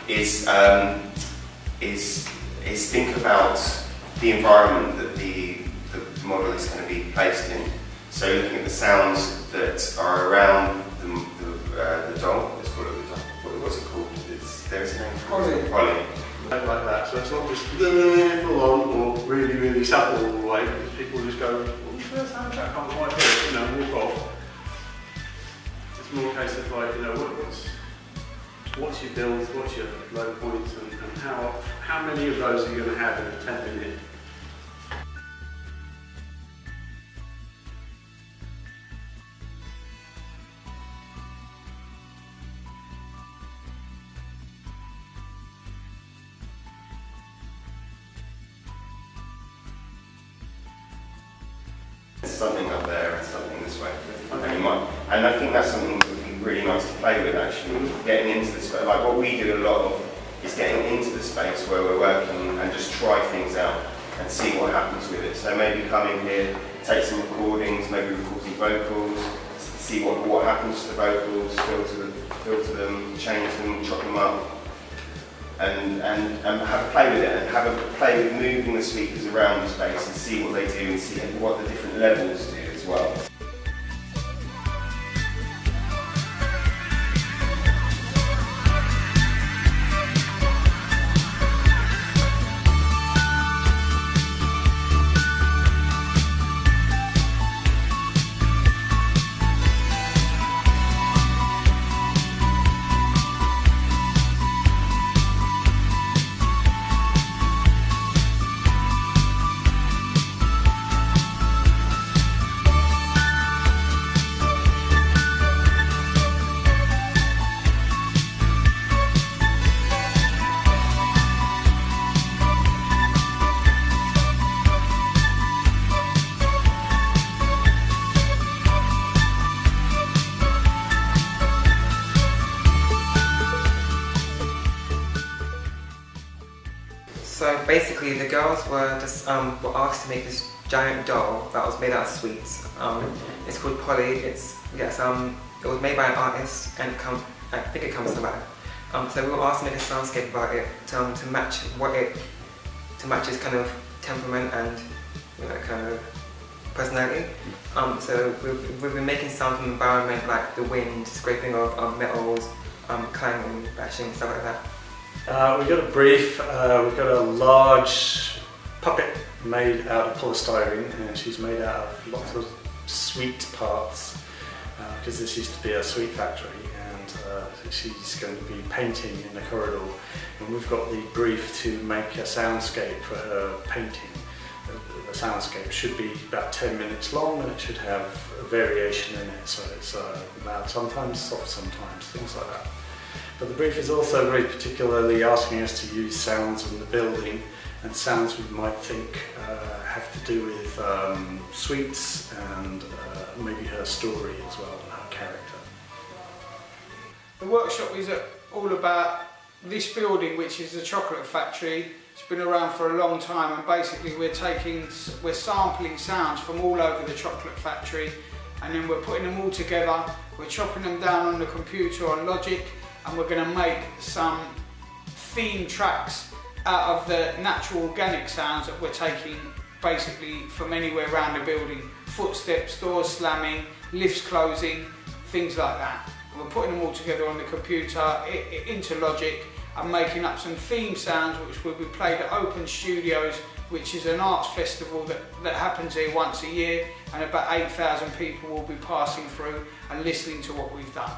is think about the environment that the model is going to be placed in. So looking at the sounds that are around the doll. Let's call it the doll. What's it called? There's a name for it. Polly. Like that, so it's not just full on or really, really subtle all the way, because people just go, well, you first soundtrack can't quite hear it, you know, walk off. It's more a case of like, you know, what's your build, what's your low points, and how many of those are you going to have in a 10-minute? Something up there and something this way. And I think that's something that would be really nice to play with, actually, getting into the space. Like what we do a lot of is getting into the space where we're working and just try things out and see what happens with it. So maybe come in here, take some recordings, maybe record some vocals, see what happens to the vocals, filter them, change them, chop them up, and have a play with it, and have a play with moving the speakers around the space and see what they do and see what the different levels do as well. So basically, the girls were just were asked to make this giant doll that was made out of sweets. It's called Polly. It was made by an artist, and I think it comes to life. So we were asked to make a soundscape about it to match its kind of temperament and kind of personality. So we've been making sound from environment like the wind, scraping of metals, clanging, bashing, stuff like that. We got a brief, we've got a large puppet made out of polystyrene, and she's made out of lots of sweet parts, because this used to be a sweet factory, and she's going to be painting in the corridor, and we've got the brief to make a soundscape for her painting. The soundscape should be about 10 minutes long, and it should have a variation in it, so it's loud sometimes, soft sometimes, things like that. But the brief is also very particularly asking us to use sounds in the building, and sounds we might think have to do with sweets and maybe her story as well, and her character. The workshop is all about this building, which is the chocolate factory. It's been around for a long time, and basically we're sampling sounds from all over the chocolate factory, and then we're putting them all together. We're chopping them down on the computer on Logic, and we're going to make some theme tracks out of the natural organic sounds that we're taking basically from anywhere around the building. Footsteps, doors slamming, lifts closing, things like that. And we're putting them all together on the computer into Logic and making up some theme sounds which will be played at Open Studios, which is an arts festival that happens here once a year, and about 8,000 people will be passing through and listening to what we've done.